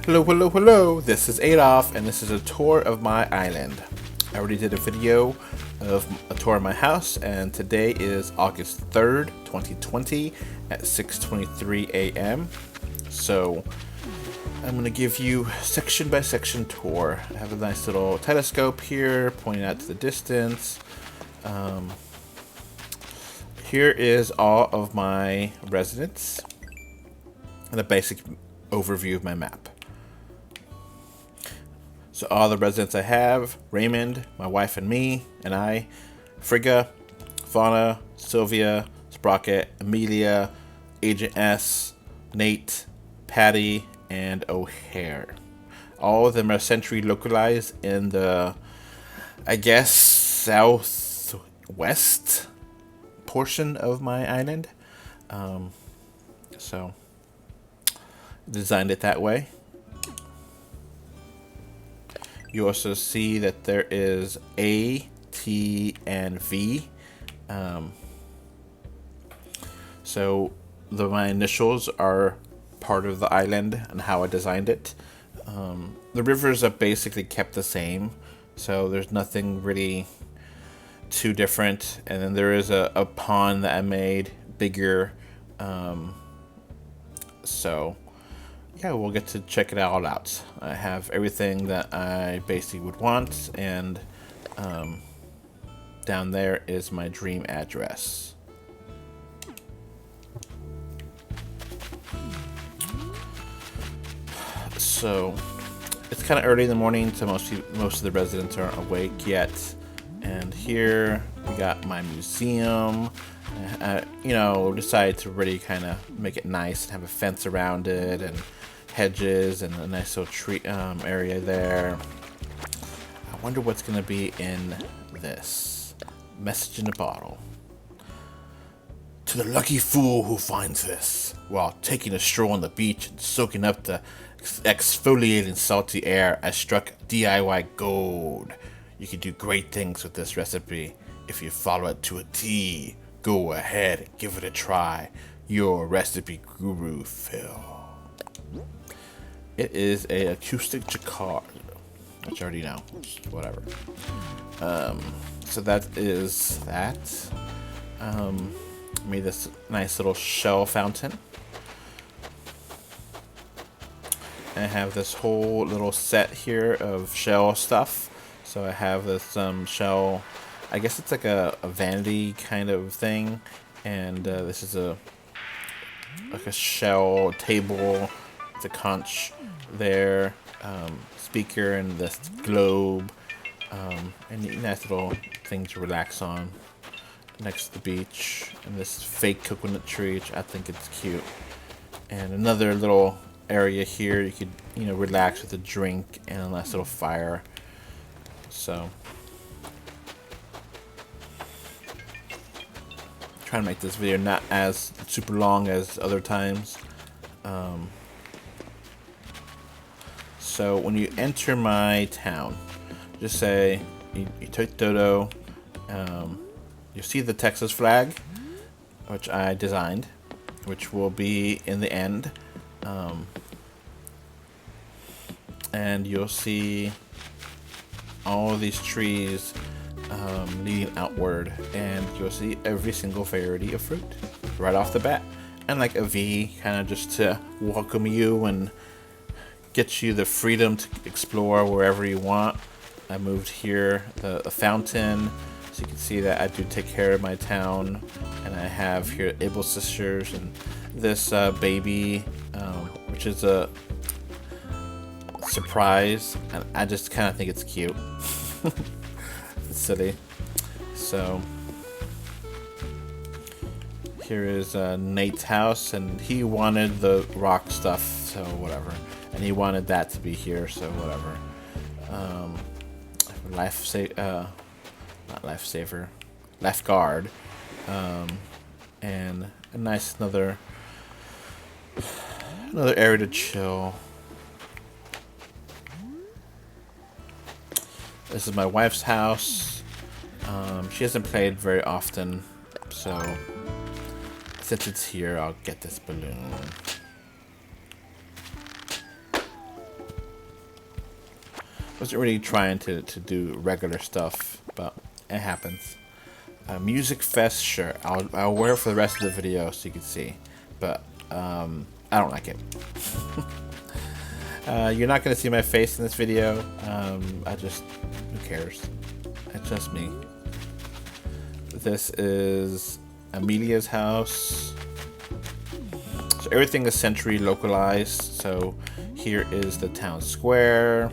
Hello, hello, hello. This is Adolf, and this is a tour of my island. I already did a video of a tour of my house, and today is August 3rd, 2020 at 6:23 a.m. So I'm going to give you section by section tour. I have a nice little telescope here pointing out to the distance. Here is all of my residents and a basic overview of my map. So all the residents I have: Raymond, my wife and me, and I, Frigga, Fauna, Sylvia, Sprocket, Amelia, Agent S, Nate, Patty, and O'Hare. All of them are centrally localized in the, I guess, southwest portion of my island. So designed it that way. You also see that there is A, T, and V. So my initials are part of the island and how I designed it. The rivers are basically kept the same, so there's nothing really too different. And then there is a pond that I made bigger. So yeah, we'll get to check it all out. I have everything that I basically would want, and down there is my dream address. So it's kind of early in the morning, so most of the residents aren't awake yet. And here we got my museum. Decided to really kind of make it nice and have a fence around it and hedges and a nice little tree area there. I wonder what's going to be in this message in a bottle. To the lucky fool who finds this while taking a stroll on the beach and soaking up the exfoliating salty air, I struck DIY gold. You can do great things with this recipe if you follow it to a T. Go ahead and give it a try. Your recipe guru, Phil. It is a acoustic jacquard, which I already know. Whatever. So that is that. Made this nice little shell fountain. I have this whole little set here of shell stuff. So I have this shell. I guess it's like a vanity kind of thing, and this is a shell table. It's a conch there, speaker, and this globe, and nice little thing to relax on next to the beach, and this fake coconut tree, which I think it's cute, and another little area here you could relax with a drink and a nice little fire. So trying to make this video not as super long as other times. So when you enter my town, just say you take Dodo. You see the Texas flag, which I designed, which will be in the end. And you'll see all of these trees leading outward, and you'll see every single variety of fruit right off the bat, and like a V, kind of just to welcome you and get you the freedom to explore wherever you want. I moved here a fountain, so you can see that I do take care of my town, and I have here Able Sisters and this baby, which is a surprise, and I just kind of think it's cute. It's silly. So here is Nate's house, and he wanted the rock stuff, so whatever. And he wanted that to be here, so whatever. Lifeguard, and a nice another area to chill. This is my wife's house. She hasn't played very often, so since it's here, I'll get this balloon. Wasn't really trying to do regular stuff, but it happens. Music Fest shirt. I'll wear it for the rest of the video so you can see, but I don't like it. You're not gonna see my face in this video. Who cares? It's just me. This is Amelia's house. So everything is century localized. So here is the town square.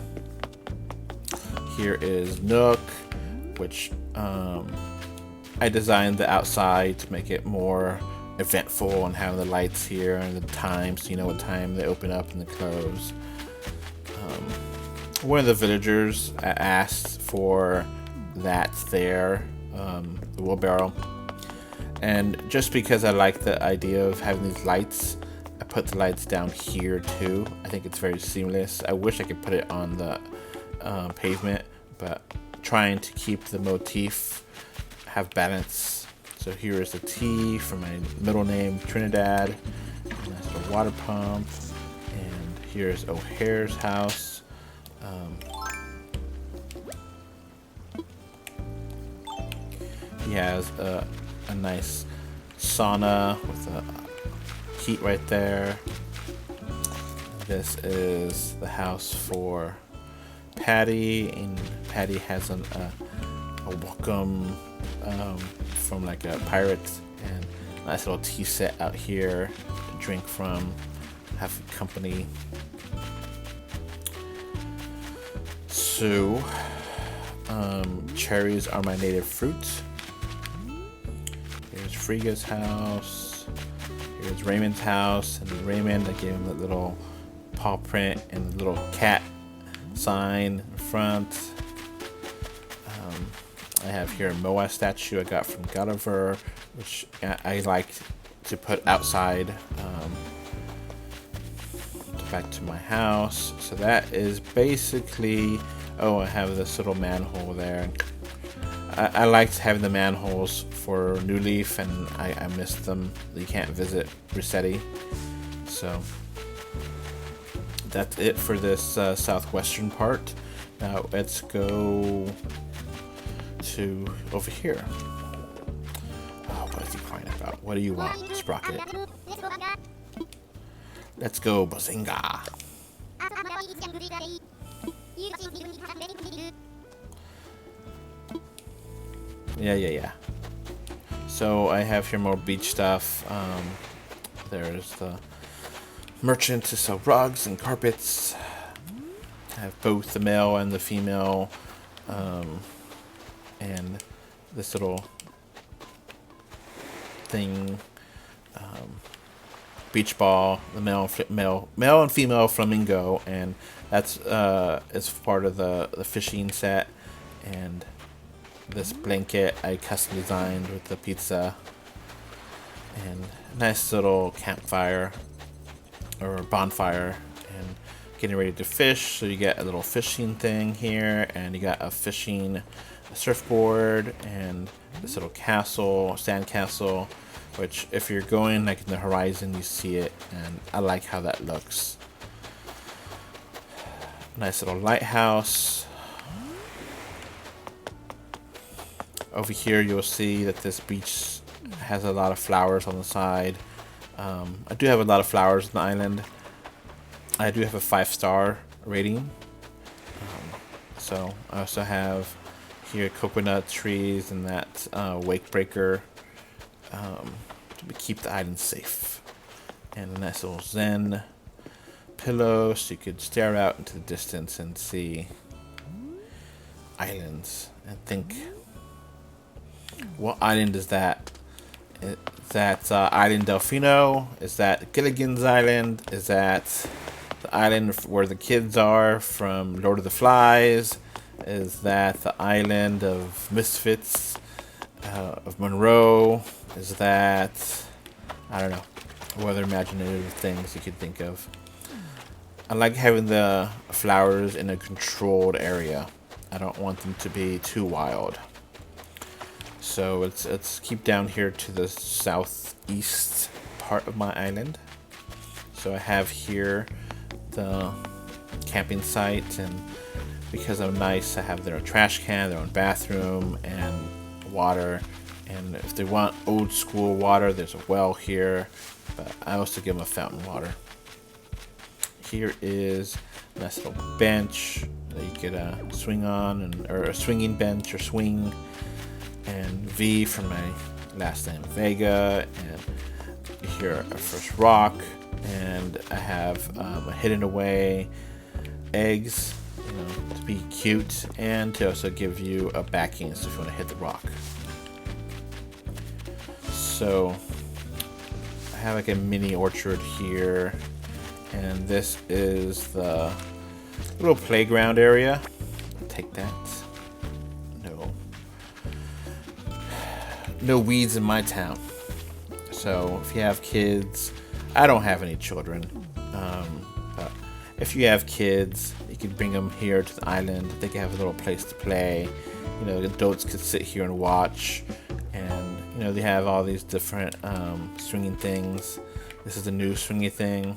Here is Nook, which I designed the outside to make it more eventful and have the lights here and the time, so you know what time they open up and they close. One of the villagers asked for that there, the wheelbarrow, and just because I like the idea of having these lights, I put the lights down here too. I think it's very seamless. I wish I could put it on the pavement, but trying to keep the motif have balance. So here is the T for my middle name, Trinidad. Nice little water pump. And here's O'Hare's house. He has a nice sauna with a heat right there. This is the house for Patty, and Patty has a welcome from like a pirate, and a nice little tea set out here to drink from, have company. So cherries are my native fruit. Here's Friga's house. Here's Raymond's house, and Raymond, I gave him that little paw print and the little cat sign in front. I have here a Moa statue I got from Gulliver, which I like to put outside back to my house. So that is basically, oh, I have this little manhole there. I liked having the manholes for New Leaf, and I missed them. You can't visit Resetti. So that's it for this southwestern part. Now let's go to over here. Oh, what is he crying about? What do you want, Sprocket? Let's go, Bazinga! Yeah. So I have here more beach stuff. There's the merchant to sell rugs and carpets. I have both the male and the female, and this little thing, beach ball, the male and female flamingo, and that's is part of the fishing set. And this blanket I custom designed with the pizza, and nice little campfire or bonfire, and getting ready to fish. So you get a little fishing thing here, and you got a fishing surfboard, and this little castle, sand castle, which if you're going like in the horizon, you see it, and I like how that looks. Nice little lighthouse. Over here you'll see that this beach has a lot of flowers on the side. I do have a lot of flowers on the island. I do have a 5-star rating. So I also have here coconut trees and that wake breaker to keep the island safe. And a nice little zen pillow so you could stare out into the distance and see islands and think, what island is that? Is that Island Delfino? Is that Gilligan's Island? Is that the island where the kids are from Lord of the Flies? Is that the island of Misfits, of Monroe? Is that, I don't know, what other imaginative things you could think of. I like having the flowers in a controlled area. I don't want them to be too wild. So let's keep down here to the southeast part of my island. So I have here the camping site, and because I'm nice, I have their own trash can, their own bathroom, and water. And if they want old school water, there's a well here, but I also give them a fountain water. Here is a nice little bench that you could swing on, or a swinging bench or swing. And V for my last name Vega, and here our first rock, and I have a hidden away eggs, to be cute, and to also give you a backing so if you want to hit the rock. So I have like a mini orchard here, and this is the little playground area. Take that. No weeds in my town. So if you have kids, I don't have any children, but if you have kids, you can bring them here to the island. They can have a little place to play. Adults could sit here and watch, and they have all these different swinging things. This is a new swingy thing,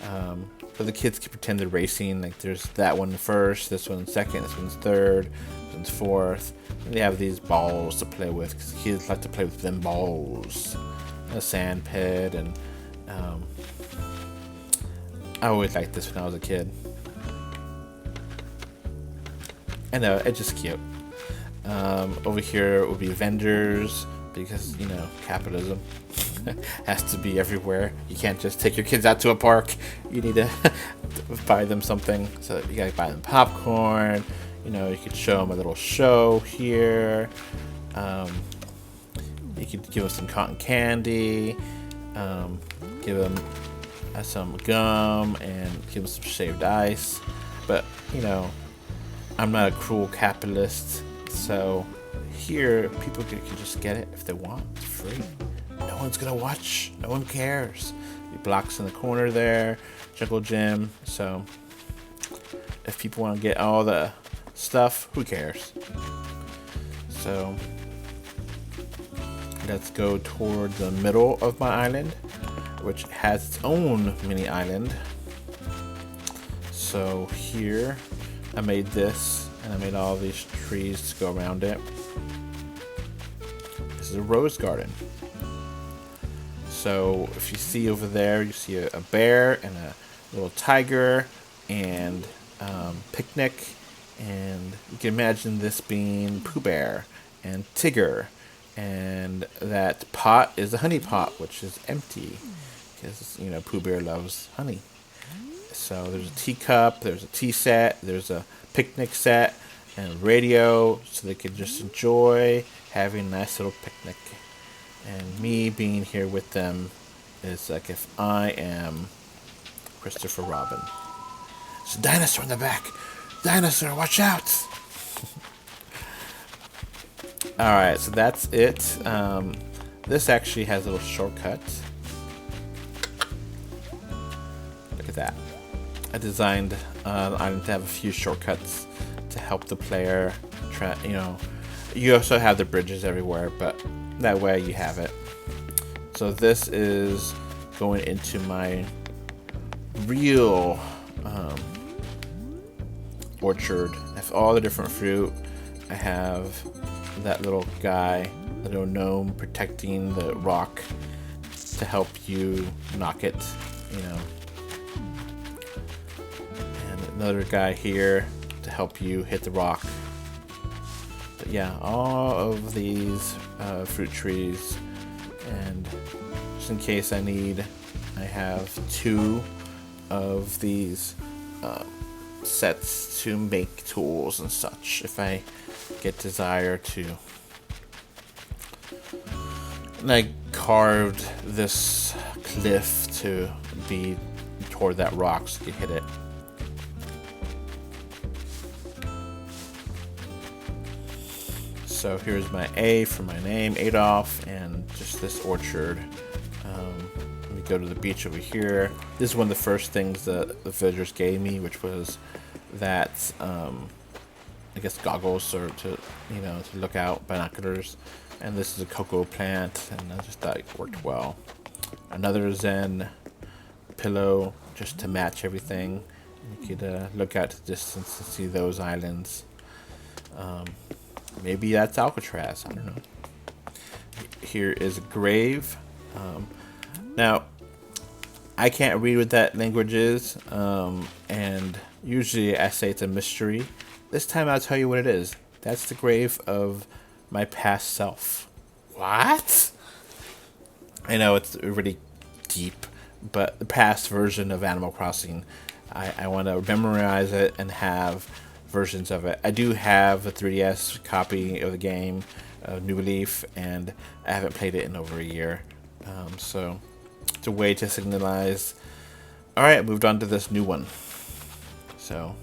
but the kids can pretend they're racing. Like there's that one first, this one's second, this one's third, this one's fourth. And they have these balls to play with because kids like to play with them balls. A sand pit, and I always liked this when I was a kid. I know, it's just cute. Over here would be vendors because capitalism has to be everywhere. You can't just take your kids out to a park. You need to buy them something. So you gotta buy them popcorn. You could show them a little show here. You could give them some cotton candy. Give them some gum, and give them some shaved ice. But I'm not a cruel capitalist, so here people can just get it if they want. It's free. No one's gonna watch. No one cares. The blocks in the corner there, jungle gym. So if people want to get all the stuff, who cares? So let's go toward the middle of my island, which has its own mini island. So here I made this, and I made all these trees to go around it. This is a rose garden. So if you see over there, you see a bear and a little tiger and picnic, and you can imagine this being Pooh Bear and Tigger, and that pot is a honey pot, which is empty because Pooh Bear loves honey. So there's a teacup, there's a tea set, there's a picnic set, and a radio, so they could just enjoy having a nice little picnic. And me being here with them is like if I am Christopher Robin. There's a dinosaur in the back. Dinosaur, watch out! Alright, so that's it. This actually has a little shortcut. Look at that. I designed the island to have a few shortcuts to help the player you also have the bridges everywhere, but that way you have it. So this is going into my real orchard. I have all the different fruit. I have that little guy, the little gnome protecting the rock to help you knock it, and another guy here to help you hit the rock. But yeah, all of these fruit trees, and just in case I have 2 of these sets to make tools and such if I get desire to. And I carved this cliff to be toward that rock so you can hit it. So here's my A for my name, Adolf, and just this orchard. Let me go to the beach over here. This is one of the first things that the villagers gave me, which was that, I guess goggles or to look out, binoculars. And this is a cocoa plant, and I just thought it worked well. Another Zen pillow just to match everything. You could look out to the distance and see those islands. Maybe that's Alcatraz. I don't know. Here is a grave. Now, I can't read what that language is, and usually I say it's a mystery. This time I'll tell you what it is. That's the grave of my past self. What? I know it's really deep, but the past version of Animal Crossing, I want to memorize it and have versions of it. I do have a 3DS copy of the game, New Leaf, and I haven't played it in over a year. So it's a way to signalize, alright, I moved on to this new one. So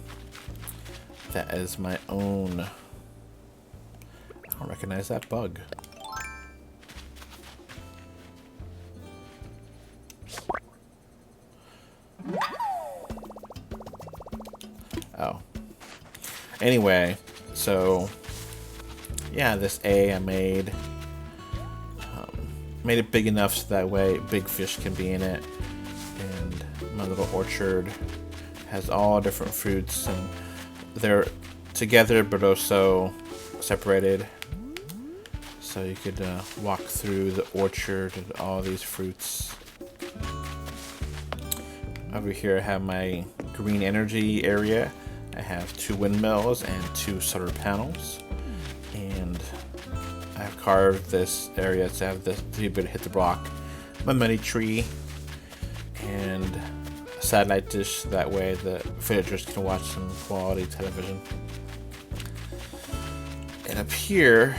that is my own. I don't recognize that bug. Oh. Anyway, so yeah, this A I made it big enough so that way big fish can be in it, and my little orchard has all different fruits, and they're together but also separated, so you could walk through the orchard and all these fruits. Over here I have my green energy area. I have 2 windmills and 2 solar panels, and I've carved this area to have this to be able to hit the rock. My money tree and a satellite dish, that way the villagers can watch some quality television. And up here,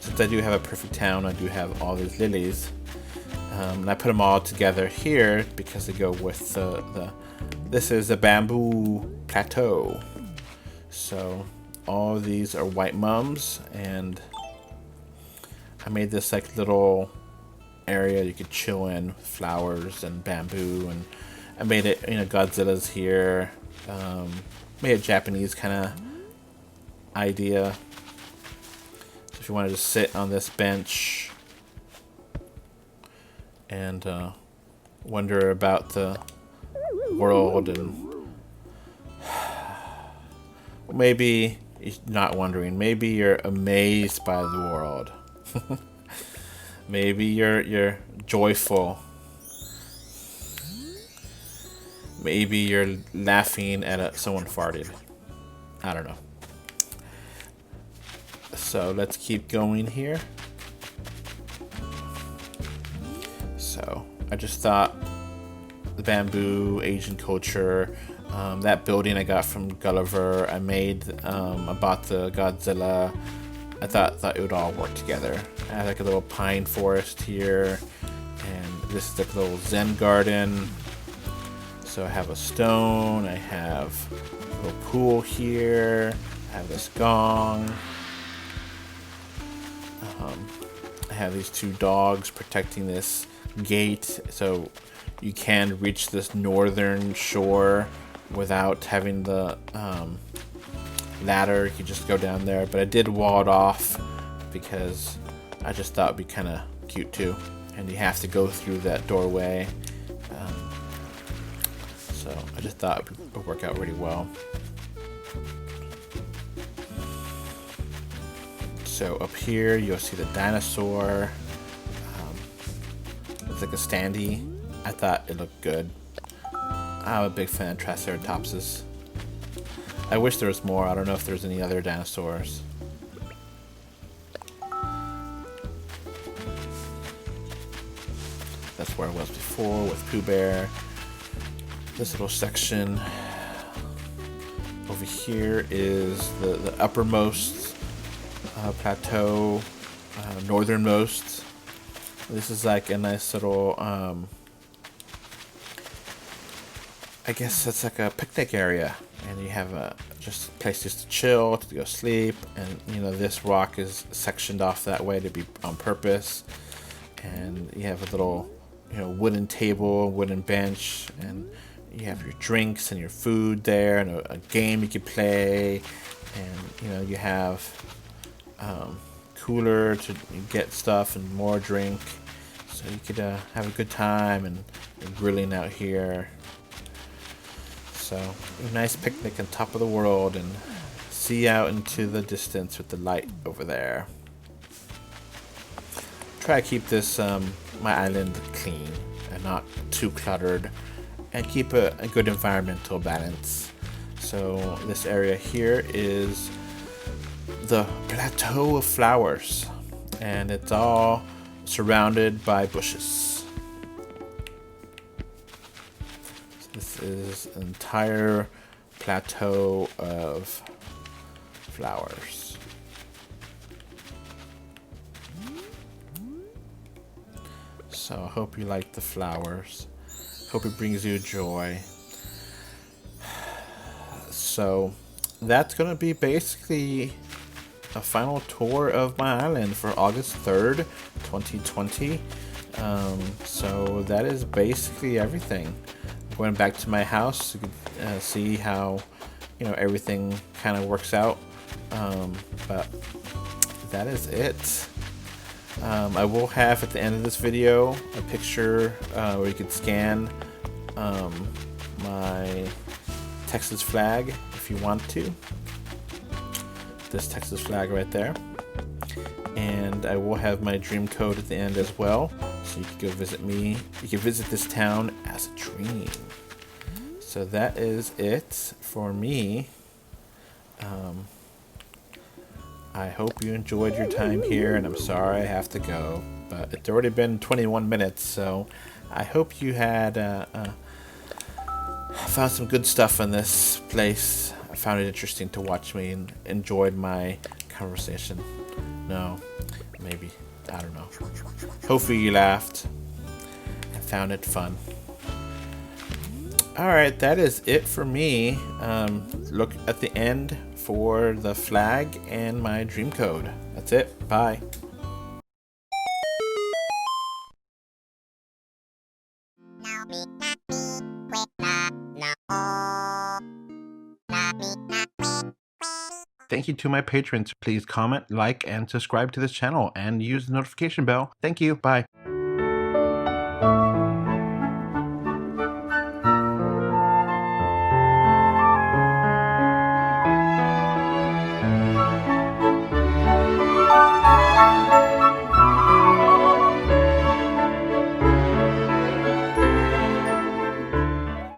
since I do have a perfect town, I do have all these lilies. And I put them all together here because they go with the this is a bamboo plateau. So all of these are white mums, and I made this like little area you could chill in with flowers and bamboo, and I made it, you know, Godzilla's here. Made a Japanese kind of idea. So if you want to just sit on this bench and wonder about the world, and maybe you're not wondering, maybe you're amazed by the world. Maybe you're joyful. Maybe you're laughing at someone farted. I don't know. So let's keep going here. So I just thought the bamboo, Asian culture, that building I got from Gulliver, I bought the Godzilla. I thought it would all work together. I have like a little pine forest here, and this is like a little Zen garden. So I have a stone, I have a little pool here, I have this gong. I have these 2 dogs protecting this gate, so you can reach this northern shore without having the ladder. You can just go down there, but I did wall it off because I just thought it'd be kind of cute too, and you have to go through that doorway. So I just thought it would work out really well. So up here you'll see the dinosaur. It's like a standee. I thought it looked good. I'm a big fan of Triceratopses. I wish there was more. I don't know if there's any other dinosaurs. That's where I was before with Pooh Bear. This little section over here is the uppermost plateau, northernmost. This is like a nice little, I guess it's like a picnic area, and you have just a place just to chill, to go sleep, and you know this rock is sectioned off that way to be on purpose, and you have a little, you know, wooden table, wooden bench, and you have your drinks and your food there, and a game you could play, and you know you have cooler to get stuff and more drink, so you could have a good time and grilling out here. So a nice picnic on top of the world and see out into the distance with the light over there. Try to keep this my island clean and not too cluttered, and keep a good environmental balance. So this area here is the Plateau of Flowers, and it's all surrounded by bushes. So this is an entire plateau of flowers. So I hope you like the flowers. Hope it brings you joy. So that's gonna be basically a final tour of my island for August 3rd, 2020. So that is basically everything. I'm going back to my house to see how, you know, everything kind of works out. But that is it. I will have at the end of this video a picture where you can scan my Texas flag if you want to. This Texas flag right there. And I will have my dream code at the end as well, so you can go visit me. You can visit this town as a dream. So that is it for me. I hope you enjoyed your time here, and I'm sorry I have to go, but it's already been 21 minutes, so I hope you had found some good stuff in this place. I found it interesting to watch me and enjoyed my conversation. No, maybe, I don't know. Hopefully you laughed and found it fun. Alright, that is it for me. Look at the end for the flag and my dream code. That's it. Bye. Thank you to my patrons. Please comment, like, and subscribe to this channel and use the notification bell. Thank you. Bye.